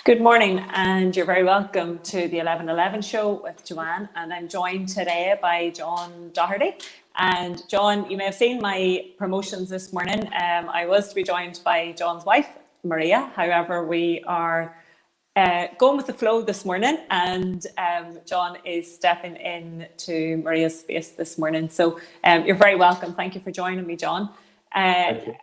Good morning, and you're very welcome to the 11:11 show with Joanne. And I'm joined today by John Doherty. And John, you may have seen my promotions this morning. I was to be joined by John's wife, Maria. However, we are going with the flow this morning, and John is stepping in to Maria's space this morning. So you're very welcome. Thank you for joining me, John.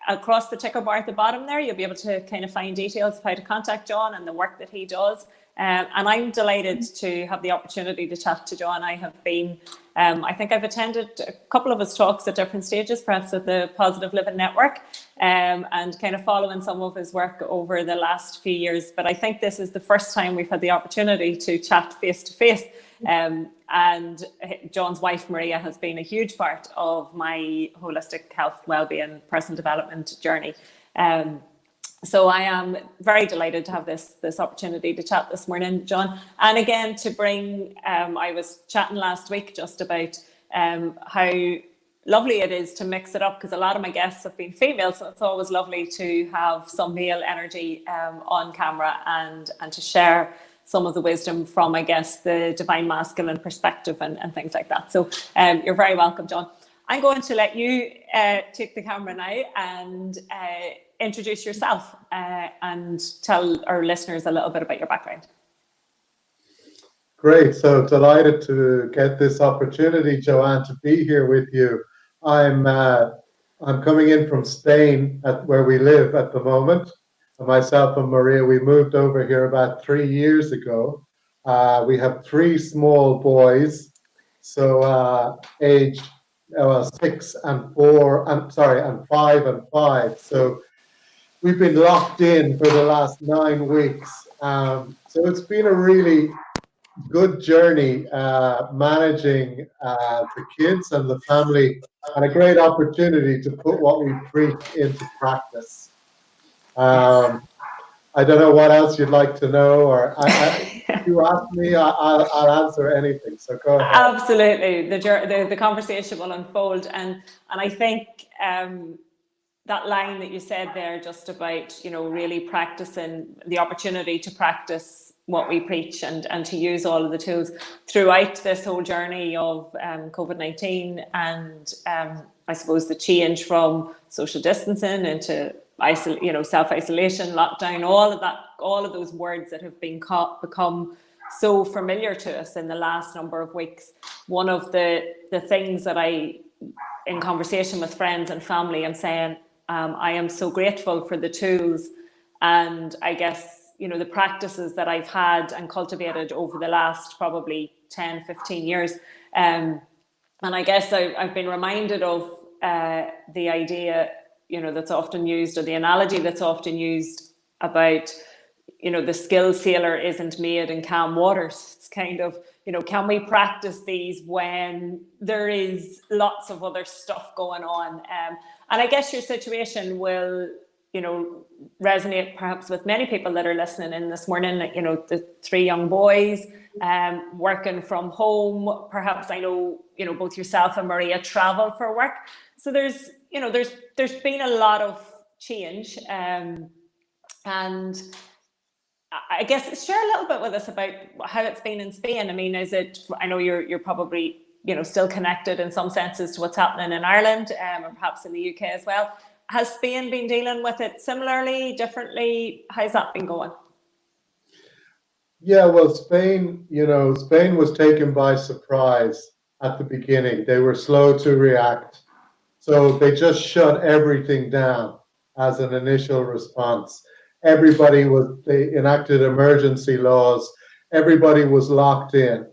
Across the ticker bar at the bottom there, you'll be able to kind of find details of how to contact John and the work that he does. And I'm delighted to have the opportunity to chat to John. I have been, I think I've attended a couple of his talks at different stages, perhaps at the Positive Living Network, and kind of following some of his work over the last few years. But I think this is the first time we've had the opportunity to chat face to face. And John's wife, Maria, has been a huge part of my holistic health, wellbeing, personal development journey. So I am very delighted to have this opportunity to chat this morning, John. And again, to bring, I was chatting last week just about how lovely it is to mix it up, because a lot of my guests have been female, so it's always lovely to have some male energy on camera and to share some of the wisdom from, I guess, the divine masculine perspective and things like that. So you're very welcome, John. I'm going to let you take the camera now and introduce yourself and tell our listeners a little bit about your background. Great. So delighted to get this opportunity, Joanne, to be here with you. I'm coming in from Spain, where we live at the moment. Myself and Maria, we moved over here about 3 years ago. We have 3 small boys, so aged 6 and 4, and 5 and 5. So we've been locked in for the last 9 weeks. So it's been a really good journey managing the kids and the family, and a great opportunity to put what we preach into practice. I don't know what else you'd like to know, or if you ask me, I'll answer anything. So go ahead. Absolutely, the conversation will unfold, and I think that line that you said there, just about really practicing, the opportunity to practice what we preach and to use all of the tools throughout this whole journey of COVID-19, and I suppose the change from social distancing into self-isolation, lockdown, all of those words that have become so familiar to us in the last number of weeks. One of the things that in conversation with friends and family, I'm saying I am so grateful for the tools and I guess the practices that I've had and cultivated over the last probably 10, 15 years. And I guess I've been reminded of the idea that's often used, or the analogy that's often used about, the skilled sailor isn't made in calm waters. It's kind of, can we practice these when there is lots of other stuff going on? And I guess your situation will, resonate perhaps with many people that are listening in this morning. The 3 young boys working from home. Perhaps I know, both yourself and Maria travel for work. So there's been a lot of change, and I guess share a little bit with us about how it's been in Spain. I mean, I know you're probably still connected in some senses to what's happening in Ireland, or perhaps in the UK as well. Has Spain been dealing with it similarly, differently? How's that been going? Yeah, well, Spain was taken by surprise at the beginning. They were slow to react. So they just shut everything down as an initial response. They enacted emergency laws. Everybody was locked in.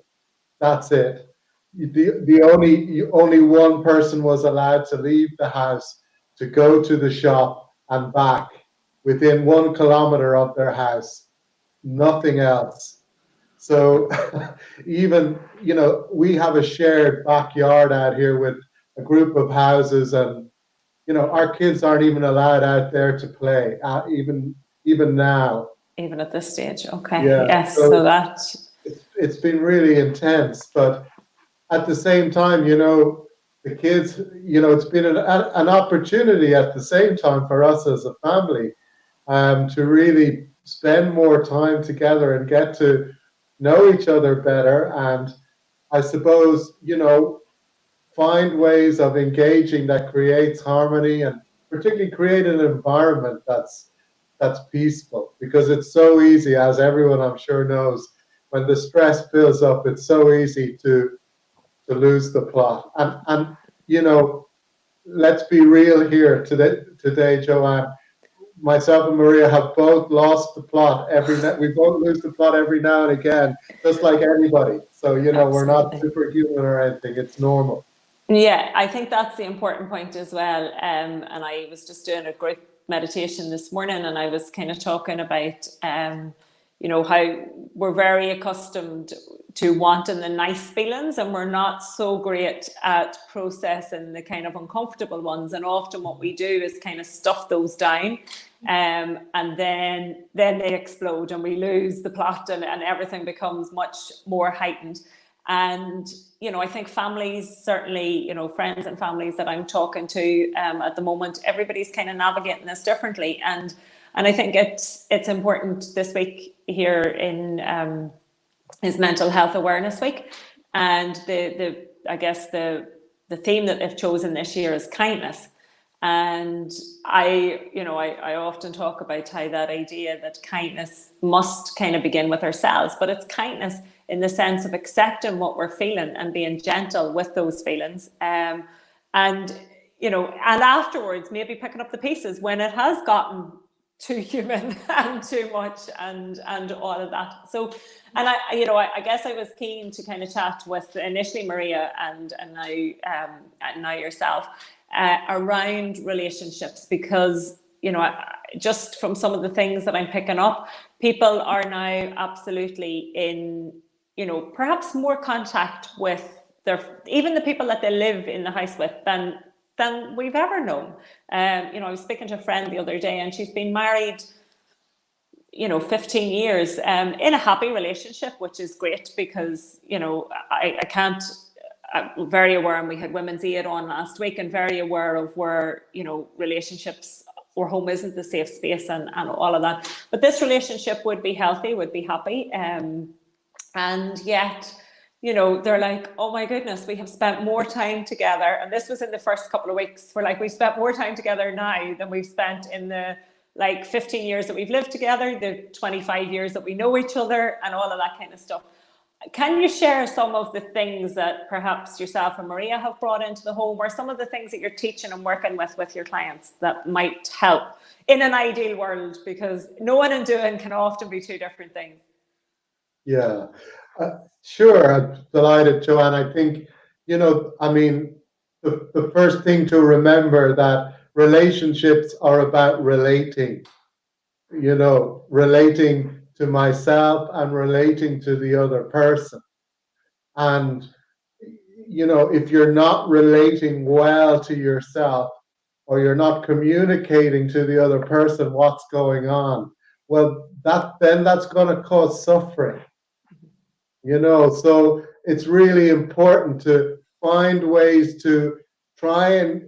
That's it. Only one person was allowed to leave the house to go to the shop and back within 1 kilometer of their house. Nothing else. So even, we have a shared backyard out here with a group of houses, and our kids aren't even allowed out there to play, even now. Even at this stage, okay. Yeah. Yes, so that it's been really intense, but at the same time, the kids, it's been an opportunity at the same time for us as a family to really spend more time together and get to know each other better. And I suppose, find ways of engaging that creates harmony, and particularly create an environment that's peaceful, because it's so easy, as everyone I'm sure knows, when the stress builds up, it's so easy to lose the plot. And let's be real here today, Joanne. Myself and Maria have both lost the plot we both lose the plot every now and again, just like anybody. So we're not Absolutely. superhuman or anything. It's normal. Yeah, I think that's the important point as well. And I was just doing a great meditation this morning, and I was kind of talking about, how we're very accustomed to wanting the nice feelings, and we're not so great at processing the kind of uncomfortable ones. And often what we do is kind of stuff those down, and then they explode, and we lose the plot, and everything becomes much more heightened. And I think families, certainly, friends and families that I'm talking to at the moment, everybody's kind of navigating this differently. And I think it's important this week here in is Mental Health Awareness Week. And I guess the theme that they've chosen this year is kindness. And I often talk about how that idea that kindness must kind of begin with ourselves, but it's kindness in the sense of accepting what we're feeling and being gentle with those feelings. And afterwards, maybe picking up the pieces when it has gotten too human and too much and all of that. So, and I guess I was keen to kind of chat with initially Maria and now yourself around relationships, because just from some of the things that I'm picking up, people are now absolutely in perhaps more contact with even the people that they live in the house with than we've ever known. I was speaking to a friend the other day, and she's been married 15 years in a happy relationship, which is great, because I can't, I'm very aware, and we had Women's Aid on last week, and very aware of where relationships or home isn't the safe space and all of that. But this relationship would be healthy, would be happy, and yet they're like, oh my goodness, we have spent more time together. And this was in the first couple of weeks. We're like, we've spent more time together now than we've spent in the 15 years that we've lived together, the 25 years that we know each other, and all of that kind of stuff. Can you share some of the things that perhaps yourself and Maria have brought into the home, or some of the things that you're teaching and working with your clients that might help in an ideal world? Because knowing and doing can often be two different things. Yeah, sure. I'm delighted, Joanne. I think, the first thing to remember that relationships are about relating, relating to myself and relating to the other person. And, if you're not relating well to yourself, or you're not communicating to the other person what's going on, well, that's going to cause suffering. So it's really important to find ways to try and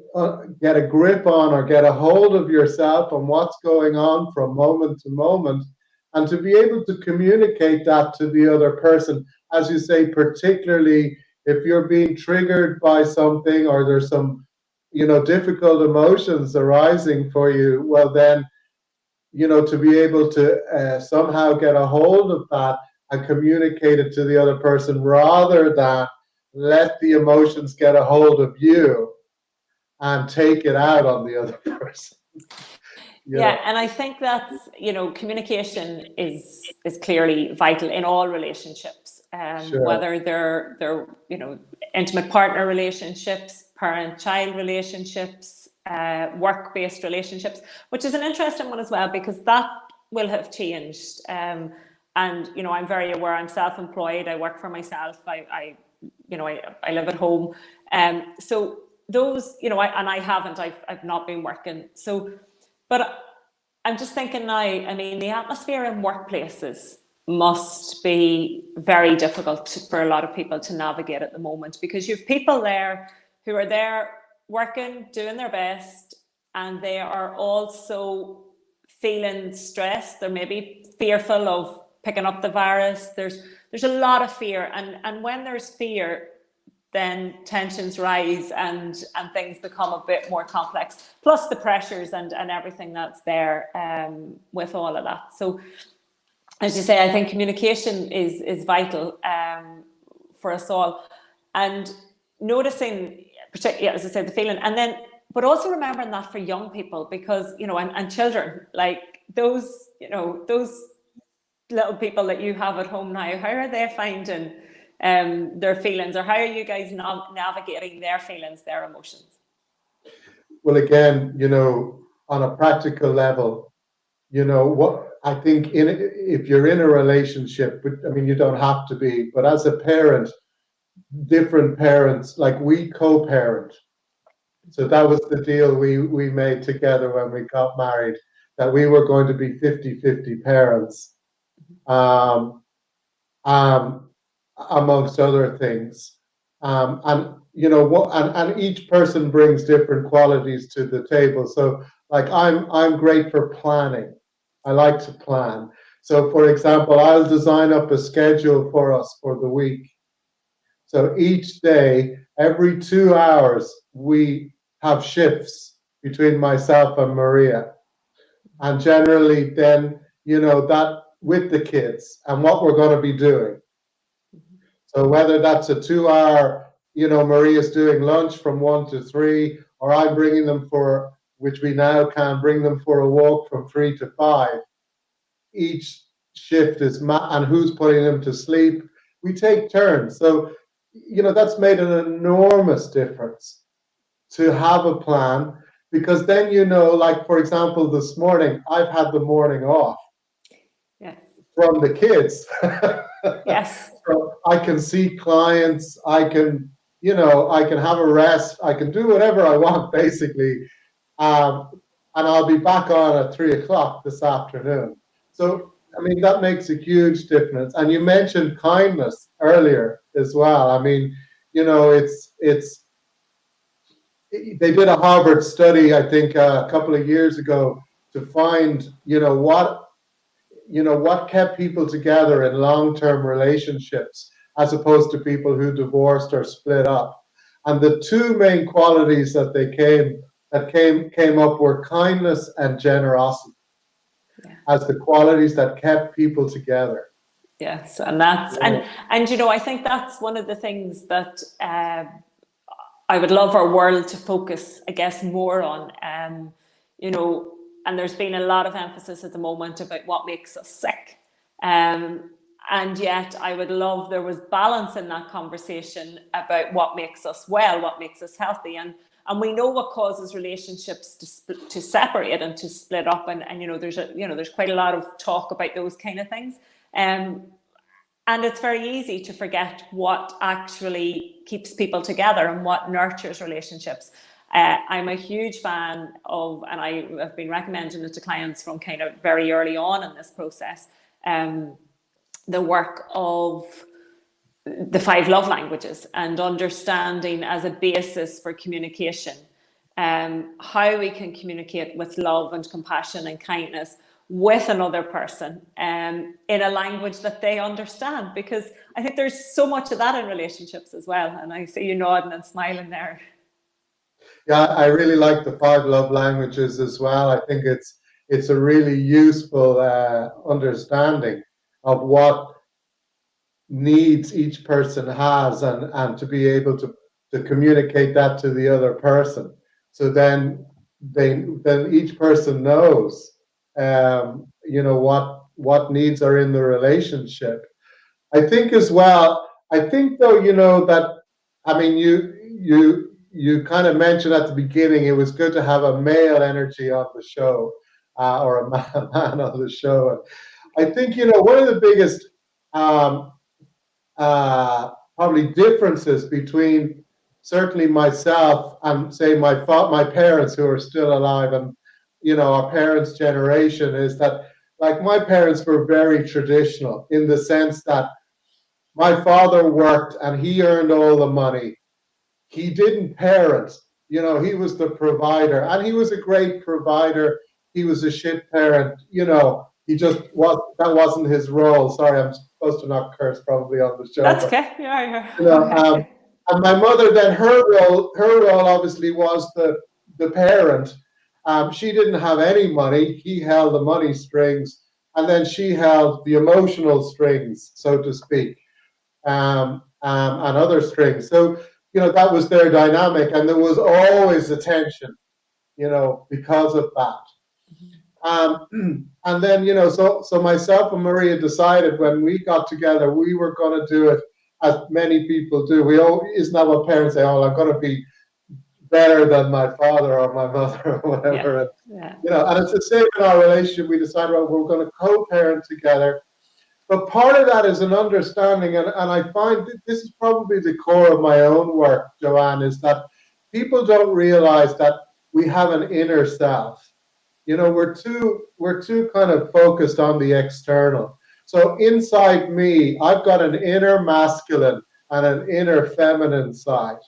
get a grip on, or get a hold of yourself and what's going on from moment to moment, and to be able to communicate that to the other person. As you say, particularly if you're being triggered by something, or there's some difficult emotions arising for you, well then, to be able to somehow get a hold of that and communicate it to the other person, rather than let the emotions get a hold of you and take it out on the other person. Yeah, and I think that's, communication is clearly vital in all relationships, Sure. whether they're intimate partner relationships, parent-child relationships, work-based relationships, which is an interesting one as well, because that will have changed. And I'm very aware. I'm self-employed. I work for myself. I live at home. So those, I've not been working. So, but I'm just thinking now, the atmosphere in workplaces must be very difficult for a lot of people to navigate at the moment, because you have people there who are there working, doing their best, and they are also feeling stressed. They're maybe fearful of picking up the virus. There's a lot of fear, and when there's fear, then tensions rise and things become a bit more complex. Plus the pressures and everything that's there with all of that. So, as you say, I think communication is vital for us all, and noticing, particularly as I said, the feeling, and then but also remembering that for young people, because and children, like those those little people that you have at home now, how are they finding their feelings, or how are you guys navigating their feelings, their emotions? Well, again, on a practical level, what I think if you're in a relationship, but I mean, you don't have to be, but as a parent, different parents, like we co-parent. So that was the deal we made together when we got married, that we were going to be 50-50 parents, amongst other things. And and each person brings different qualities to the table. So like I'm great for planning. I like to plan. So for example, I'll design up a schedule for us for the week. So each day, every 2 hours, we have shifts between myself and Maria. And generally then, that with the kids and what we're going to be doing. So whether that's a 2 hour, Maria's doing lunch from 1 to 3, or I'm bringing them which we now can bring them for a walk from 3 to 5. Each shift is and who's putting them to sleep. We take turns. So, that's made an enormous difference to have a plan, because then, like, for example, this morning, I've had the morning off. Yes. From the kids. Yes. So I can see clients, I can have a rest, I can do whatever I want, basically. And I'll be back on at 3 o'clock this afternoon. So, I mean, that makes a huge difference. And you mentioned kindness earlier as well. I mean, they did a Harvard study, I think, a couple of years ago to find, what kept people together in long-term relationships as opposed to people who divorced or split up. And the two main qualities that came up were kindness and generosity, as the qualities that kept people together. Yes, and that's and I think that's one of the things that I would love our world to focus, I guess, more on. And there's been a lot of emphasis at the moment about what makes us sick. And yet I would love there was balance in that conversation about what makes us well, what makes us healthy. And we know what causes relationships to separate and to split up. And there's quite a lot of talk about those kind of things. And it's very easy to forget what actually keeps people together and what nurtures relationships. I'm a huge fan of, and I have been recommending it to clients from kind of very early on in this process, the work of the 5 love languages and understanding as a basis for communication, how we can communicate with love and compassion and kindness with another person in a language that they understand, because I think there's so much of that in relationships as well. And I see you nodding and smiling there. Yeah, I really like the 5 love languages as well. I think it's a really useful understanding of what needs each person has, and to be able to communicate that to the other person. So then each person knows what needs are in the relationship. I think as well, I think though, that, I mean, you kind of mentioned at the beginning, it was good to have a male energy on the show, or a man on the show. And I think, one of the biggest probably differences between certainly myself and say my parents who are still alive, and our parents' generation, is that, like, my parents were very traditional in the sense that my father worked and he earned all the money. He didn't parent, he was the provider, and he was a great provider he was a shit parent. He just that wasn't his role. Sorry, I'm supposed to not curse probably on the show, That's but okay. Yeah, you know, yeah. and my mother then her role obviously was the parent. She didn't have any money. He held the money strings, and then she held the emotional strings, so to speak, and other strings. So that was their dynamic, and there was always a tension, because of that. And then, so myself and Maria decided when we got together, we were going to do it as many people do. Isn't that what parents say? Oh, I'm going to be better than my father or my mother or whatever. Yeah. And, Yeah. and it's the same in our relationship. We decided, well, we're going to co-parent together. But part of that is an understanding, and I find this is probably the core of my own work, Joanne, is that people don't realize that we have an inner self. We're too kind of focused on the external. So inside me, I've got an inner masculine and an inner feminine side.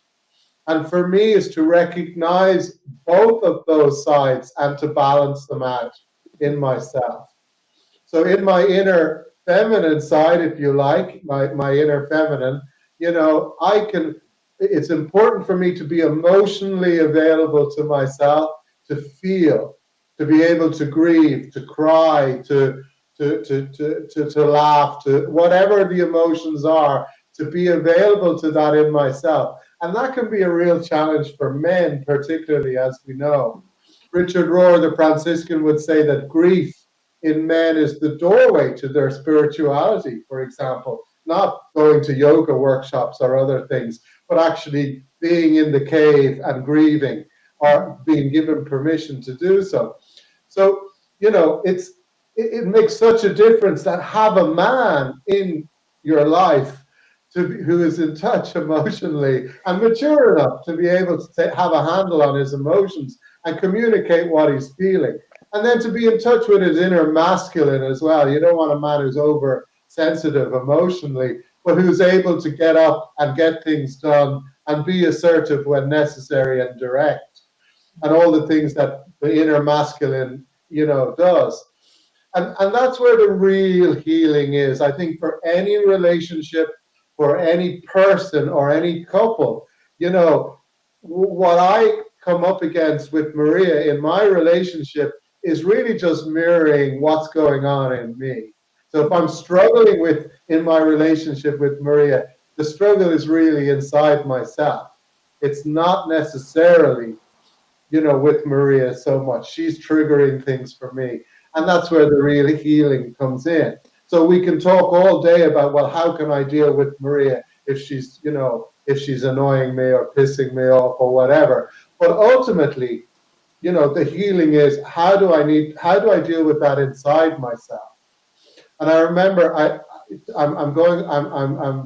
And for me is to recognize both of those sides and to balance them out in myself. So in my inner feminine side, if you like, my inner feminine, it's important for me to be emotionally available to myself, to feel, to be able to grieve, to cry, to laugh, to whatever the emotions are, to be available to that in myself. And that can be a real challenge for men, particularly, as we know. Richard Rohr, the Franciscan, would say that grief in men is the doorway to their spirituality, for example, not going to yoga workshops or other things, but actually being in the cave and grieving or being given permission to do so. So, it makes such a difference that have a man in your life who is in touch emotionally and mature enough to be able to have a handle on his emotions and communicate what he's feeling. And then to be in touch with his inner masculine as well. You don't want a man who's oversensitive emotionally, but who's able to get up and get things done and be assertive when necessary and direct. And all the things that the inner masculine, does. And that's where the real healing is. I think for any relationship, for any person or any couple, what I come up against with Maria in my relationship is really just mirroring what's going on in me. So if I'm struggling in my relationship with Maria, the struggle is really inside myself. It's not necessarily, with Maria so much. She's triggering things for me. And that's where the real healing comes in. So we can talk all day about, well, how can I deal with Maria if she's annoying me or pissing me off or whatever. But ultimately, the healing is how do I deal with that inside myself? And I remember I'm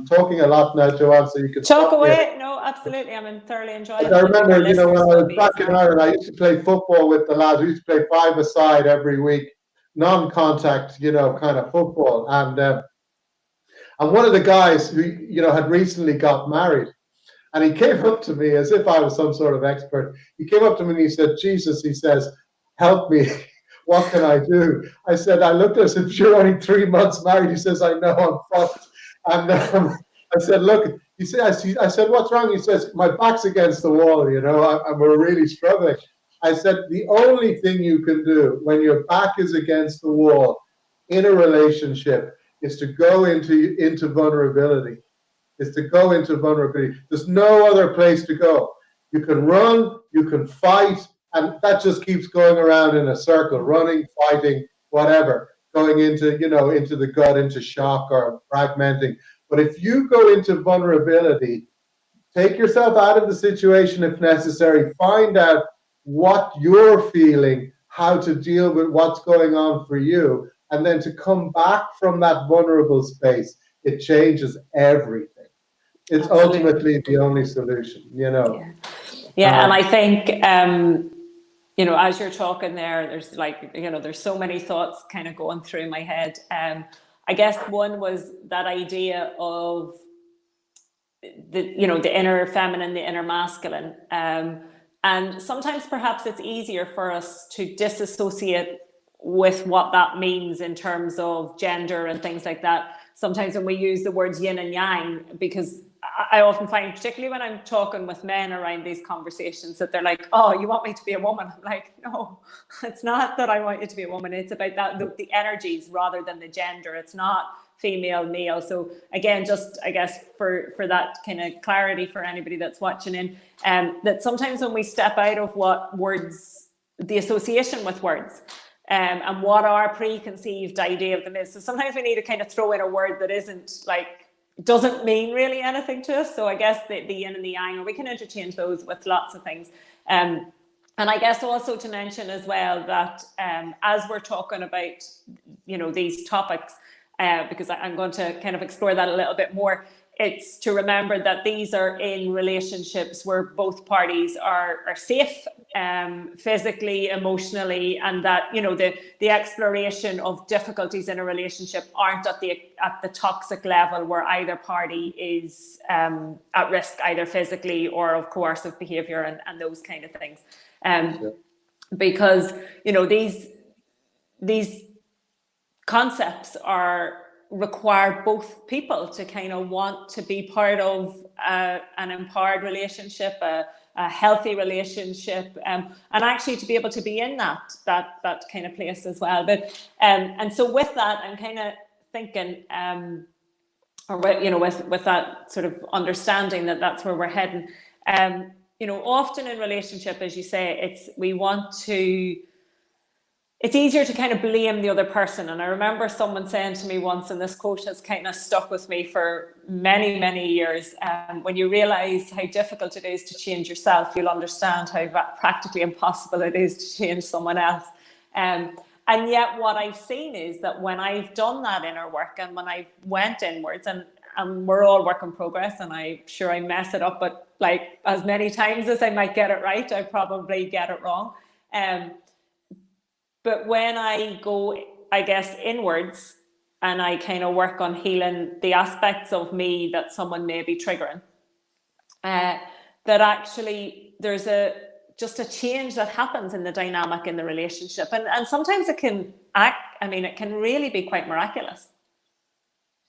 talking a lot now, Joanne, so you can Talk stop me. away. No, absolutely. I'm thoroughly enjoying it. I I think remember, our when I listeners will was be as back in well. Ireland, I used to play football with the lads. We used to play five-a-side every week, non-contact, kind of football. And one of the guys who, had recently got married, and he came up to me as if I was some sort of expert. He came up to me and he said, Jesus, he says, help me. What can I do? I said, I looked at him, if you're only 3 months married. He says, I know, I'm fucked. And I said, look, I said, what's wrong? He says, my back's against the wall, and we're really struggling. I said, the only thing you can do when your back is against the wall in a relationship is to go into vulnerability. There's no other place to go. You can run, you can fight, and that just keeps going around in a circle, running, fighting, whatever, going into the gut, into shock or fragmenting. But if you go into vulnerability, take yourself out of the situation if necessary, find out what you're feeling, how to deal with what's going on for you, and then to come back from that vulnerable space, it changes everything. It's Absolutely. ultimately the only solution, Yeah, and I think as you're talking there, there's there's so many thoughts kind of going through my head. I guess one was that idea of the inner feminine, the inner masculine, and And sometimes perhaps it's easier for us to disassociate with what that means in terms of gender and things like that. Sometimes when we use the words yin and yang, because I often find, particularly when I'm talking with men around these conversations, that they're like, oh, you want me to be a woman? I'm like, no, it's not that I want you to be a woman. It's about that the energies rather than the gender. It's not female, male. So again, just I guess for that kind of clarity for anybody that's watching in, that sometimes when we step out of what words, the association with words, and what our preconceived idea of them is. So sometimes we need to kind of throw in a word that isn't like, doesn't mean really anything to us. So I guess the yin and the yang, or we can interchange those with lots of things. And I guess also to mention as well that as we're talking about, these topics, because I'm going to kind of explore that a little bit more, it's to remember that these are in relationships where both parties are safe, physically, emotionally, and that the exploration of difficulties in a relationship aren't at the toxic level where either party is at risk, either physically or of coercive behaviour and those kind of things, because these concepts require both people to kind of want to be part of an empowered relationship, a healthy relationship, and actually to be able to be in that kind of place as well. But and so with that, I'm kind of thinking, or with that sort of understanding that that's where we're heading. Often in relationship, as you say, it's easier to kind of blame the other person. And I remember someone saying to me once, and this quote has kind of stuck with me for many, many years, when you realize how difficult it is to change yourself, you'll understand how practically impossible it is to change someone else. And yet what I've seen is that when I've done that inner work and when I went inwards, and we're all work in progress, and I'm sure I mess it up, but like as many times as I might get it right, I probably get it wrong. But when I go, I guess, inwards and I kind of work on healing the aspects of me that someone may be triggering, that actually there's just a change that happens in the dynamic in the relationship. And sometimes it can really be quite miraculous.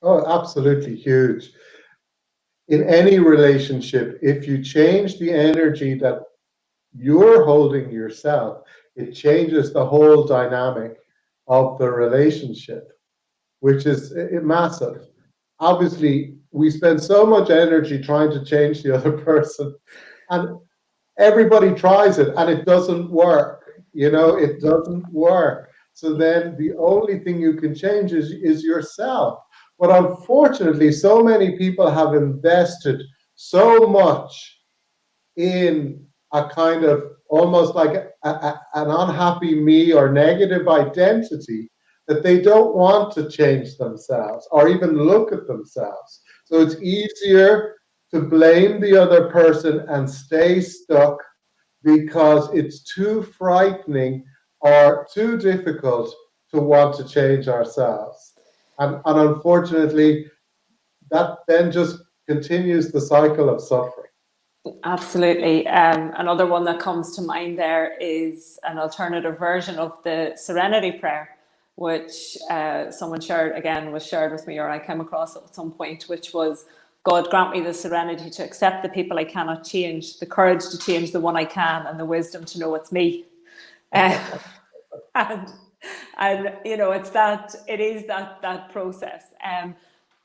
Oh, absolutely huge. In any relationship, if you change the energy that you're holding yourself, it changes the whole dynamic of the relationship, which is massive. Obviously, we spend so much energy trying to change the other person, and everybody tries it, and it doesn't work. It doesn't work. So then the only thing you can change is yourself. But unfortunately, so many people have invested so much in a kind of almost like an unhappy me or negative identity that they don't want to change themselves or even look at themselves. So it's easier to blame the other person and stay stuck because it's too frightening or too difficult to want to change ourselves. And unfortunately, that then just continues the cycle of suffering. Absolutely. Another one that comes to mind there is an alternative version of the Serenity Prayer, which someone was shared with me, or I came across at some point, which was, God grant me the serenity to accept the people I cannot change, the courage to change the one I can, and the wisdom to know it's me. And it is that process.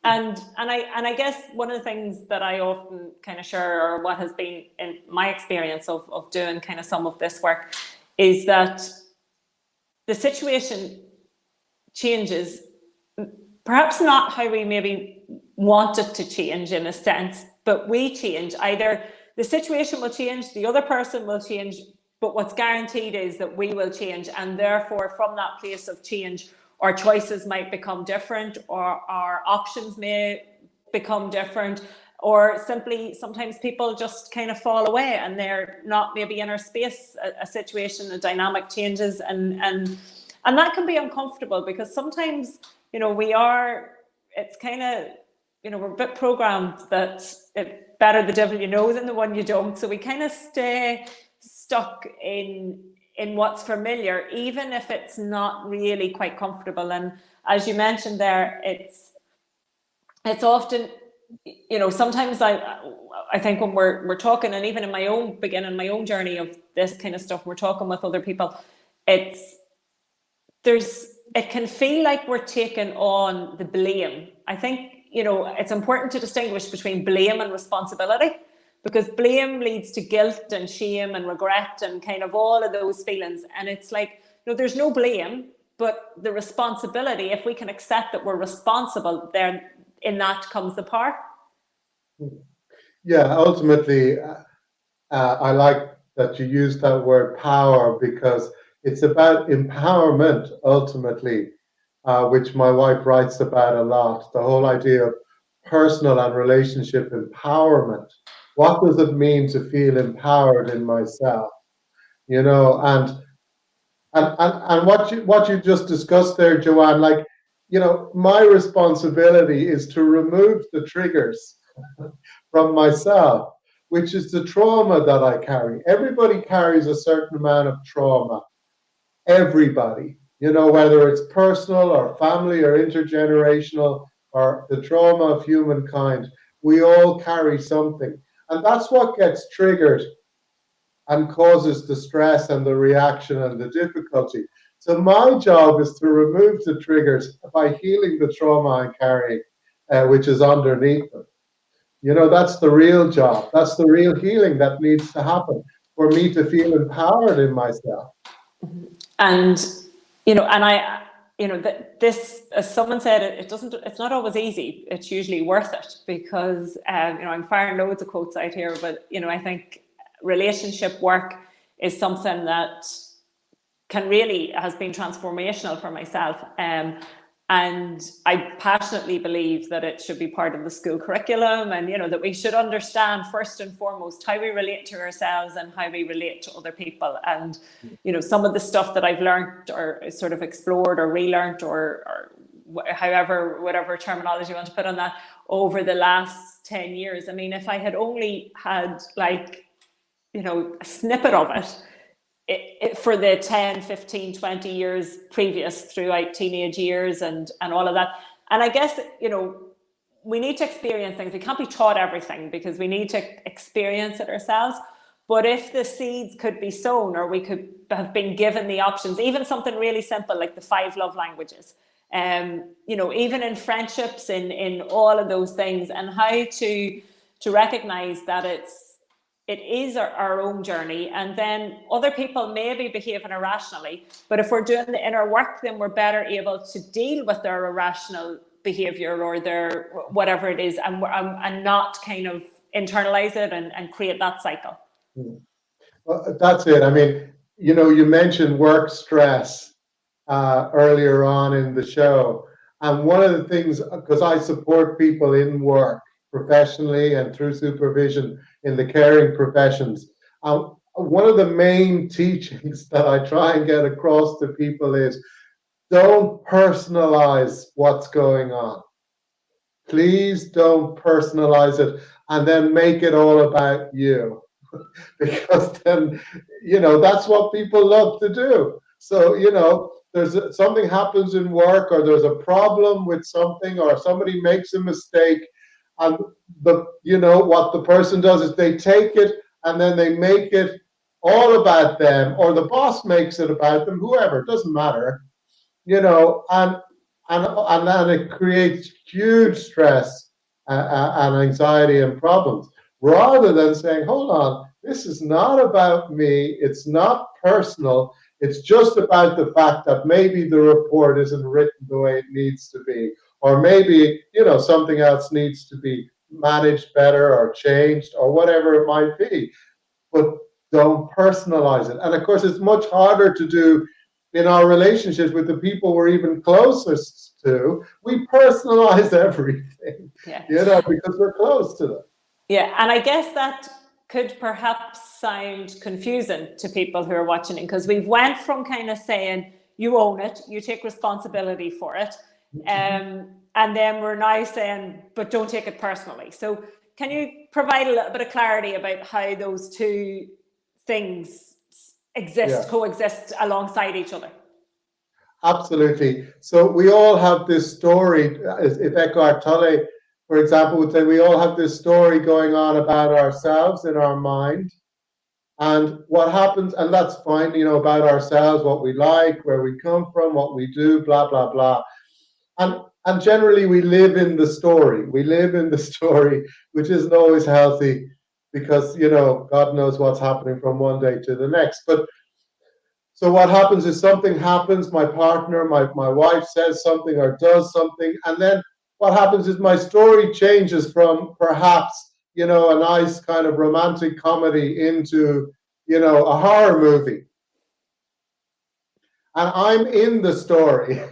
And I guess one of the things that I often kind of share, or what has been in my experience of doing kind of some of this work, is that the situation changes, perhaps not how we maybe want it to change in a sense, but we change. Either the situation will change, the other person will change, but what's guaranteed is that we will change. And therefore, from that place of change, our choices might become different, or our options may become different, or simply sometimes people just kind of fall away and they're not maybe in our space. A situation, a dynamic changes, and that can be uncomfortable, because sometimes it's kind of, we're a bit programmed that it's better the devil you know than the one you don't. So we kind of stay stuck in what's familiar, even if it's not really quite comfortable. And as you mentioned there, it's often, you know, sometimes I think when we're talking, and even in my own beginning, my own journey of this kind of stuff, we're talking with other people, it can feel like we're taking on the blame. I think, you know, it's important to distinguish between blame and responsibility, because blame leads to guilt and shame and regret and kind of all of those feelings. And it's like, no, there's no blame, but the responsibility, if we can accept that we're responsible, then in that comes the power. Yeah, ultimately, I like that you use that word power, because it's about empowerment ultimately, which my wife writes about a lot. The whole idea of personal and relationship empowerment. What does it mean to feel empowered in myself? You know, and what you just discussed there, Joanne, like, you know, my responsibility is to remove the triggers from myself, which is the trauma that I carry. Everybody carries a certain amount of trauma. Everybody, you know, whether it's personal or family or intergenerational or the trauma of humankind, we all carry something. And that's what gets triggered and causes the stress and the reaction and the difficulty. So my job is to remove the triggers by healing the trauma I'm carrying, which is underneath them. You know, that's the real job. That's the real healing that needs to happen for me to feel empowered in myself. And, you know, and you know, this, as someone said, it's not always easy. It's usually worth it, because, you know, I'm firing loads of quotes out here, but, you know, I think relationship work is something that has been transformational for myself. And I passionately believe that it should be part of the school curriculum, and, you know, that we should understand first and foremost how we relate to ourselves and how we relate to other people. And, you know, some of the stuff that I've learned or sort of explored or relearned or however, whatever terminology you want to put on that, over the last 10 years. I mean, if I had only had, like, you know, a snippet of it for the 10, 15, 20 years previous, throughout teenage years and all of that. And I guess, you know, we need to experience things. We can't be taught everything, because we need to experience it ourselves. But if the seeds could be sown, or we could have been given the options, even something really simple like the 5 love languages, you know, even in friendships, in all of those things, and how to recognize that it is our own journey, and then other people may be behaving irrationally, but if we're doing the inner work, then we're better able to deal with their irrational behavior or their whatever it is, and not kind of internalize it and create that cycle. Well, that's it. I mean, you know, you mentioned work stress earlier on in the show, and one of the things, because I support people in work professionally and through supervision in the caring professions, one of the main teachings that I try and get across to people is, don't personalize what's going on. Please don't personalize it and then make it all about you. Because then, you know, that's what people love to do. So, you know, something happens in work, or there's a problem with something, or somebody makes a mistake, and you know what the person does is they take it and then they make it all about them, or the boss makes it about them, whoever, it doesn't matter, you know, and then it creates huge stress and anxiety and problems, rather than saying, hold on, this is not about me, it's not personal, it's just about the fact that maybe the report isn't written the way it needs to be, or maybe, you know, something else needs to be managed better or changed or whatever it might be. But don't personalize it. And of course, it's much harder to do in our relationships with the people we're even closest to. We personalize everything, Yeah. you know, because we're close to them. Yeah, and I guess that could perhaps sound confusing to people who are watching it, because we've went from kind of saying, you own it, you take responsibility for it, and then we're now saying, but don't take it personally. So can you provide a little bit of clarity about how those two things exist, coexist alongside each other. Absolutely. So we all have this story. If Eckhart Tolle, for example, would say we all have this story going on about ourselves in our mind. And what happens, and that's fine, about ourselves, what we like, where we come from, what we do, blah, blah, blah. And generally we live in the story. We live in the story, which isn't always healthy because, God knows what's happening from one day to the next. But so what happens is something happens, my partner, my wife says something or does something, and then what happens is my story changes from perhaps, a nice kind of romantic comedy into, a horror movie. And I'm in the story.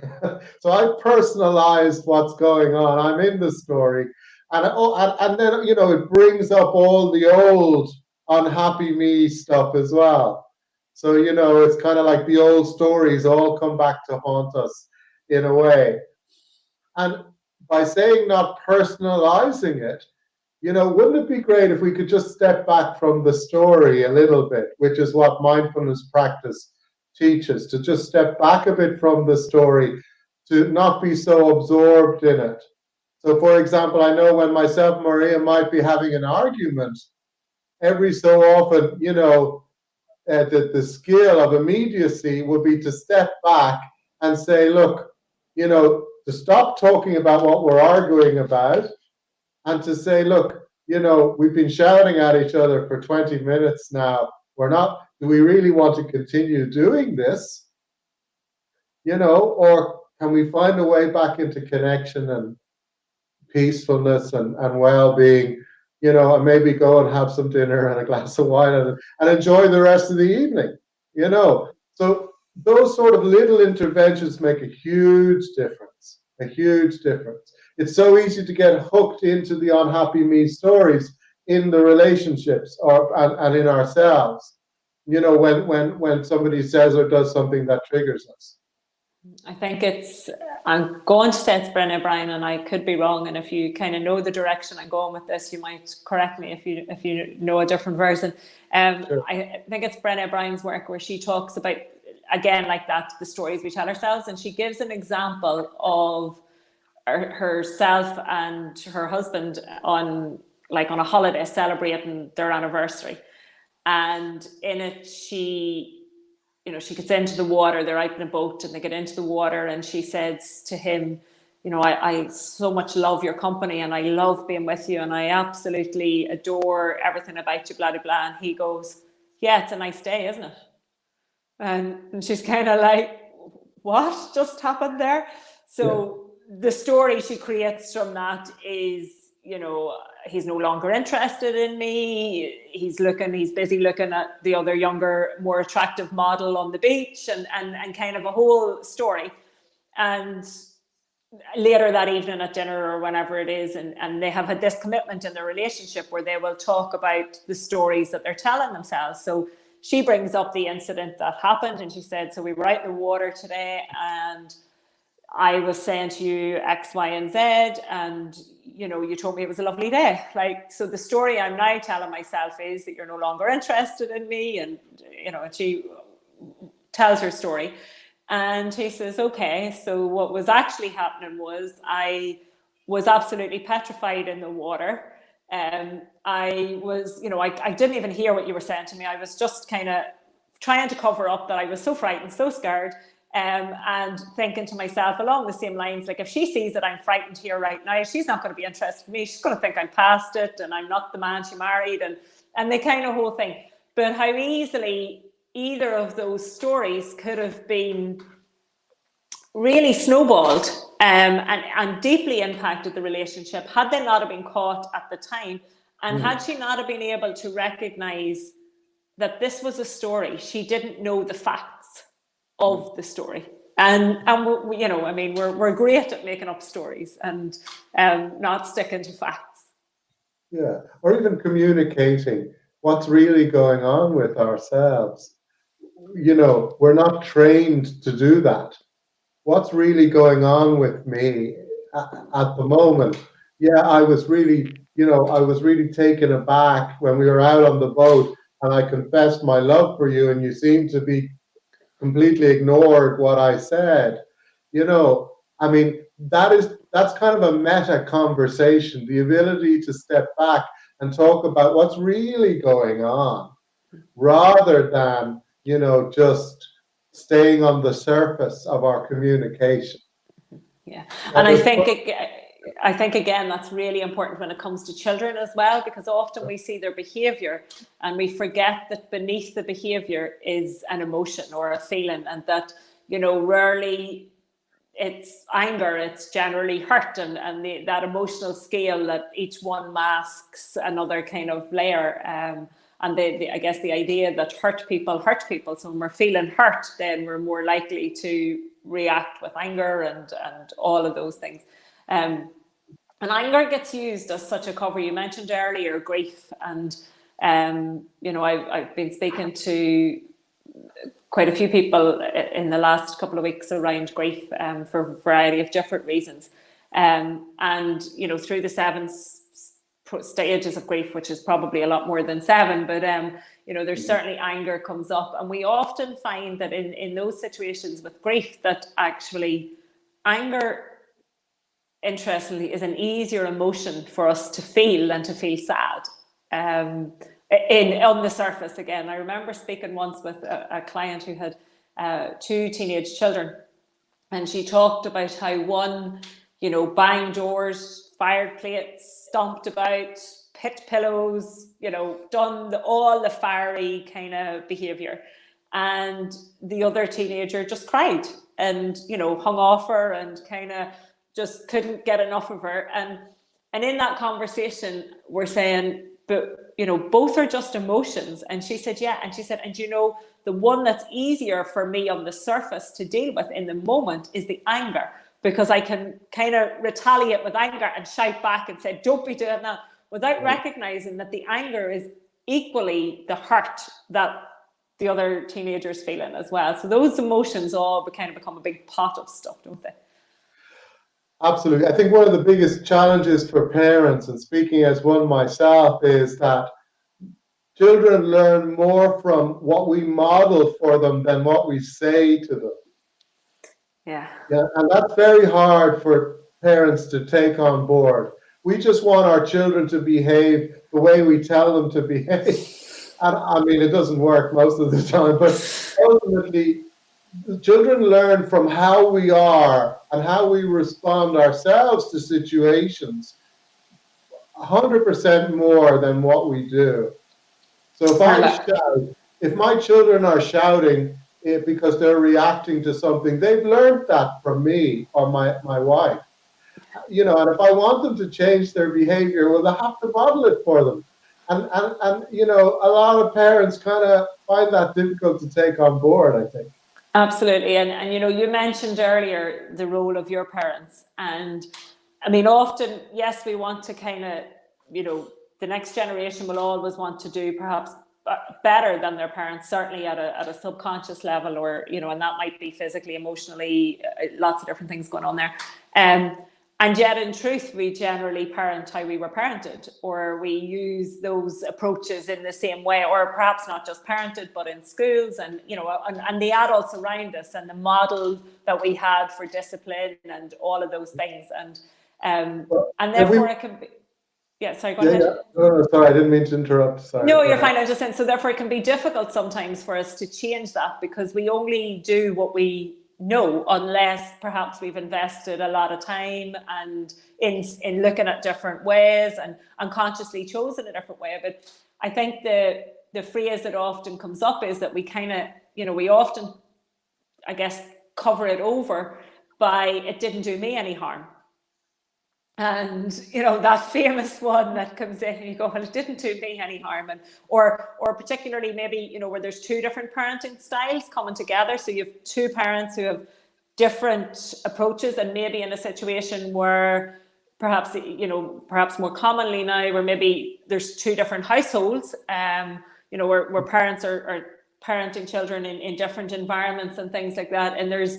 So I've personalized what's going on. I'm in the story. And then, it brings up all the old unhappy me stuff as well. So, it's kind of like the old stories all come back to haunt us in a way. And by saying not personalizing it, wouldn't it be great if we could just step back from the story a little bit, which is what mindfulness practice teaches, to just step back a bit from the story, to not be so absorbed in it. So, for example, I know when myself and Maria might be having an argument, every so often, the skill of immediacy would be to step back and say, look, to stop talking about what we're arguing about and to say, look, we've been shouting at each other for 20 minutes now. Do we really want to continue doing this? Or can we find a way back into connection and peacefulness and well-being, and maybe go and have some dinner and a glass of wine and enjoy the rest of the evening, So those sort of little interventions make a huge difference, It's so easy to get hooked into the unhappy me stories in the relationships and in ourselves, when somebody says or does something that triggers us. I think I'm going to say it's Brené Brown, and I could be wrong. And if you kind of know the direction I'm going with this, you might correct me if you know a different version. Sure. I think it's Brené Brown's work where she talks about, again, like that, the stories we tell ourselves. And she gives an example of herself and her husband on a holiday celebrating their anniversary. And in it, she gets into the water, they're out in a boat and they get into the water, and she says to him, I so much love your company and I love being with you and I absolutely adore everything about you, blah, blah, blah. And he goes, yeah, it's a nice day, isn't it? And she's kind of like, what just happened there? So the story she creates from that is, he's no longer interested in me. He's busy looking at the other younger, more attractive model on the beach and kind of a whole story. And later that evening at dinner or whenever it is, and they have had this commitment in their relationship where they will talk about the stories that they're telling themselves. So she brings up the incident that happened and she said, so we were out in the water today and I was saying to you X, Y, and Z, and you told me it was a lovely day. So the story I'm now telling myself is that you're no longer interested in me, and and she tells her story, and he says, okay, so what was actually happening was I was absolutely petrified in the water. I was, I didn't even hear what you were saying to me. I was just kind of trying to cover up that I was so frightened, so scared. And thinking to myself along the same lines, like if she sees that I'm frightened here right now, she's not going to be interested in me. She's going to think I'm past it and I'm not the man she married and the kind of whole thing. But how easily either of those stories could have been really snowballed and deeply impacted the relationship had they not have been caught at the time, and had she not have been able to recognize that this was a story. She didn't know the facts of the story, and we're great at making up stories and not sticking to facts. Yeah, or even communicating what's really going on with ourselves. We're not trained to do that. What's really going on with me at the moment? Yeah, I was really taken aback when we were out on the boat and I confessed my love for you, and you seem to be completely ignored what I said. You know, I mean, that's kind of a meta conversation, the ability to step back and talk about what's really going on, rather than, just staying on the surface of our communication. Yeah, And and I think again that's really important when it comes to children as well, because often we see their behaviour and we forget that beneath the behaviour is an emotion or a feeling, and that rarely it's anger, it's generally hurt, and that emotional scale that each one masks another kind of layer. And I guess the idea that hurt people. So when we're feeling hurt, then we're more likely to react with anger and all of those things. And anger gets used as such a cover. You mentioned earlier grief, and I've been speaking to quite a few people in the last couple of weeks around grief, for a variety of different reasons. And through the seven stages of grief, which is probably a lot more than seven, but there's certainly anger comes up, and we often find that in those situations with grief, that actually anger, interestingly, is an easier emotion for us to feel than to feel sad. On the surface, again, I remember speaking once with a client who had two teenage children, and she talked about how one, banged doors, fired plates, stomped about, hit pillows, done all the fiery kind of behaviour, and the other teenager just cried and hung off her and kind of just couldn't get enough of her. And in that conversation, we're saying, but both are just emotions. And she said, yeah. And she said, and the one that's easier for me on the surface to deal with in the moment is the anger, because I can kind of retaliate with anger and shout back and say, don't be doing that, without recognizing that the anger is equally the hurt that the other teenager's feeling as well. So those emotions all kind of become a big pot of stuff, don't they? Absolutely. I think one of the biggest challenges for parents, and speaking as one myself, is that children learn more from what we model for them than what we say to them. Yeah, and that's very hard for parents to take on board. We just want our children to behave the way we tell them to behave. And I mean, it doesn't work most of the time, but ultimately, the children learn from how we are and how we respond ourselves to situations 100% more than what we do. So if my children are shouting because they're reacting to something, they've learned that from me or my wife. And if I want them to change their behavior, well, they have to model it for them. And a lot of parents kind of find that difficult to take on board, I think. Absolutely. And you mentioned earlier the role of your parents. And I mean, often, yes, we want to kind of, the next generation will always want to do perhaps better than their parents, certainly at a subconscious level, or, and that might be physically, emotionally, lots of different things going on there. And yet, in truth, we generally parent how we were parented, or we use those approaches in the same way, or perhaps not just parented, but in schools and, and the adults around us, and the model that we had for discipline and all of those things. And therefore it can be, yeah, sorry, go ahead. Yeah. No, sorry, I didn't mean to interrupt. Sorry. No, you're fine. I was just saying, so therefore it can be difficult sometimes for us to change that, because we only do what we know, unless perhaps we've invested a lot of time and in looking at different ways and unconsciously chosen a different way. But I think the phrase that often comes up is that we kind of, we often, I guess, cover it over by, it didn't do me any harm. And that famous one that comes in and you go, well, it didn't do me any harm. And or particularly maybe where there's two different parenting styles coming together, so you have two parents who have different approaches, and maybe in a situation where perhaps perhaps more commonly now, where maybe there's two different households, where parents are parenting children in different environments and things like that, and there's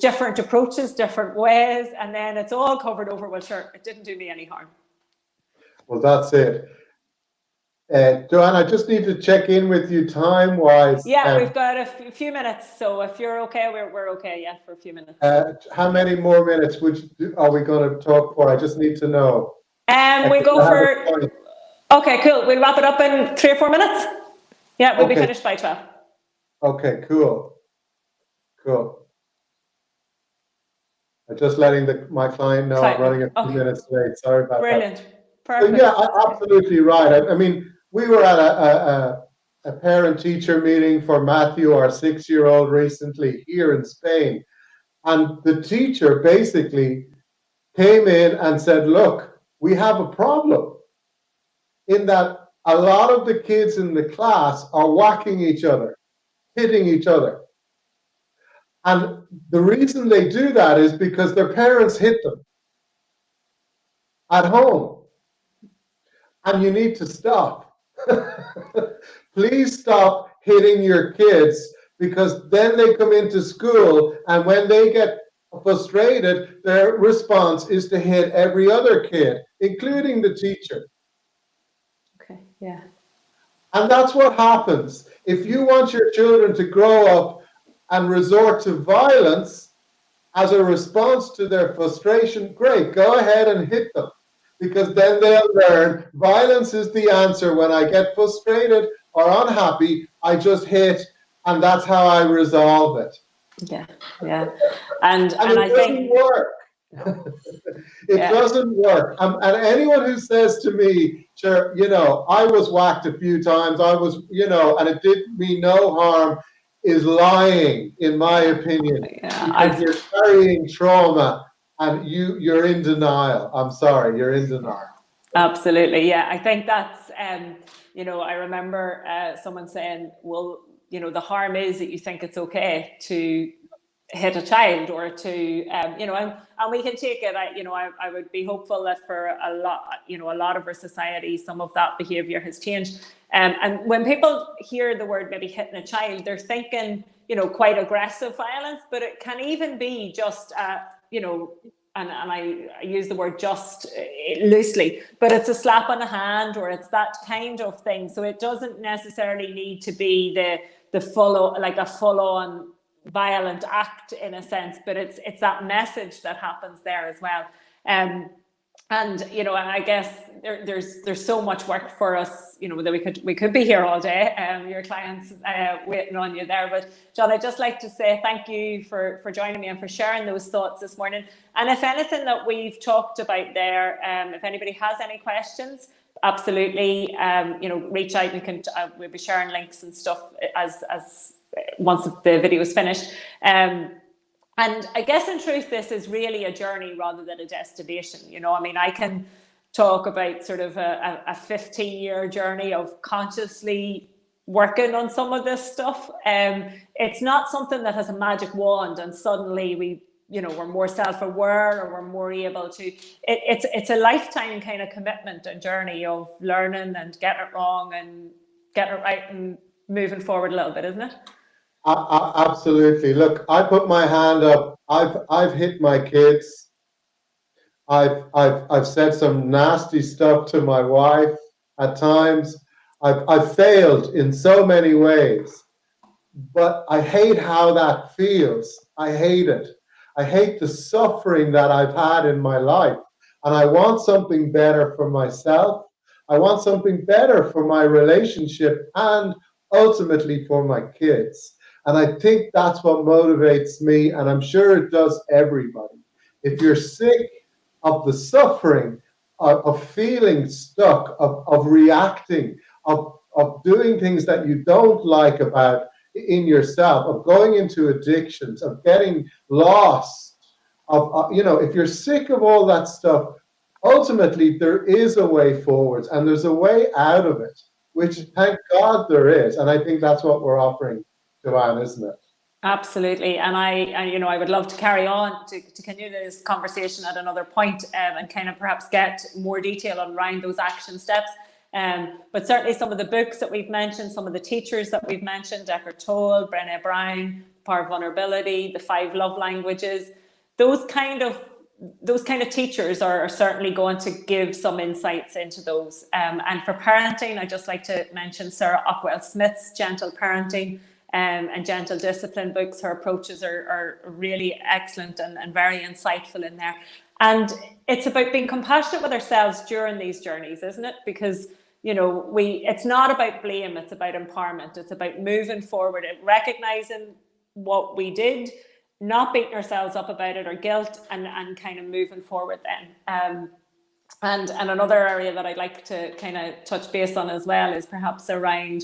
different approaches, different ways, and then it's all covered over, well, sure, it didn't do me any harm. Well, that's it. Joanne, I just need to check in with you time-wise. Yeah, we've got a few minutes, so if you're okay, we're okay, yeah, for a few minutes. How many more minutes are we going to talk for? I just need to know. We go for... Okay, cool. We'll wrap it up in 3 or 4 minutes. Yeah, we'll be finished by 12. Okay, cool. I'm just letting my client know I'm running a few minutes late. Sorry about that. Brilliant. Perfect. So yeah, absolutely right. I mean, we were at a parent-teacher meeting for Matthew, our 6-year-old, recently here in Spain. And the teacher basically came in and said, look, we have a problem in that a lot of the kids in the class are whacking each other, hitting each other. And the reason they do that is because their parents hit them at home. And you need to stop. Please stop hitting your kids, because then they come into school and when they get frustrated, their response is to hit every other kid, including the teacher. Okay, yeah. And that's what happens. If you want your children to grow up and resort to violence as a response to their frustration, great, go ahead and hit them. Because then they'll learn violence is the answer. When I get frustrated or unhappy, I just hit, and that's how I resolve it. Yeah. And it doesn't work. It doesn't work. And anyone who says to me, sure, I was whacked a few times, and it did me no harm, is lying, in my opinion. Because you're carrying trauma. And you're in denial. I'm sorry, you're in denial. Absolutely, yeah. I think that's, I remember someone saying, well, the harm is that you think it's okay to hit a child or to, and we can take it. I would be hopeful that for a lot of our society, some of that behaviour has changed. And when people hear the word maybe hitting a child, they're thinking, quite aggressive violence, but it can even be just, and I use the word just loosely, but it's a slap on the hand or it's that kind of thing. So it doesn't necessarily need to be the full-on violent act in a sense, but it's that message that happens there as well. And I guess there's so much work for us, that we could be here all day. Your clients waiting on you there. But John, I'd just like to say thank you for joining me and for sharing those thoughts this morning. And if anything that we've talked about there, if anybody has any questions, absolutely, reach out. We'll be sharing links and stuff as once the video is finished. And I guess in truth, this is really a journey rather than a destination. I can talk about sort of a 15-year journey of consciously working on some of this stuff. It's not something that has a magic wand and suddenly we're more self-aware or we're more able to. It's a lifetime kind of commitment and journey of learning and getting it wrong and getting it right and moving forward a little bit, isn't it? Absolutely. Look, I put my hand up. I've hit my kids. I've said some nasty stuff to my wife at times. I've failed in so many ways, but I hate how that feels. I hate it. I hate the suffering that I've had in my life, and I want something better for myself. I want something better for my relationship and ultimately for my kids. And I think that's what motivates me, and I'm sure it does everybody. If you're sick of the suffering, of feeling stuck, of reacting, of doing things that you don't like about in yourself, of going into addictions, of getting lost, if you're sick of all that stuff, ultimately there is a way forwards and there's a way out of it, which thank God there is. And I think that's what we're offering, Joanne, isn't it? Absolutely. And I would love to carry on to continue this conversation at another point, and kind of perhaps get more detail around those action steps. But certainly some of the books that we've mentioned, some of the teachers that we've mentioned, Eckhart Tolle, Brené Brown, Power of Vulnerability, the 5 Love Languages, those kind of those kind of teachers are certainly going to give some insights into those. And for parenting, I'd just like to mention Sarah Ockwell-Smith's Gentle Parenting and Gentle Discipline books. Her approaches are really excellent and very insightful in there. And it's about being compassionate with ourselves during these journeys, isn't it? Because, you know, it's not about blame, it's about empowerment. It's about moving forward and recognizing what we did, not beating ourselves up about it or guilt, and kind of moving forward then. And another area that I'd like to kind of touch base on as well is perhaps around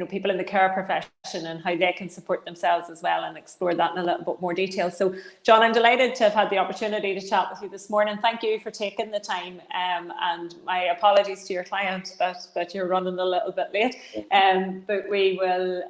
people in the care profession and how they can support themselves as well, and explore that in a little bit more detail. So, John, I'm delighted to have had the opportunity to chat with you this morning. Thank you for taking the time, and my apologies to your client that you're running a little bit late. But we'll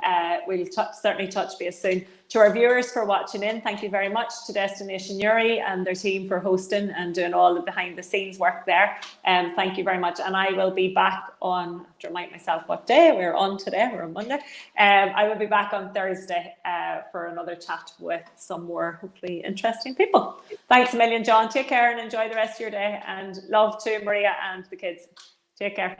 certainly touch base soon. To our viewers for watching in, thank you very much to Destination Uri and their team for hosting and doing all the behind the scenes work there. Thank you very much. And I will be back on, I have to remind myself what day we're on today, we're on Monday. I will be back on Thursday for another chat with some more hopefully interesting people. Thanks a million, John. Take care and enjoy the rest of your day. And love to Maria and the kids. Take care.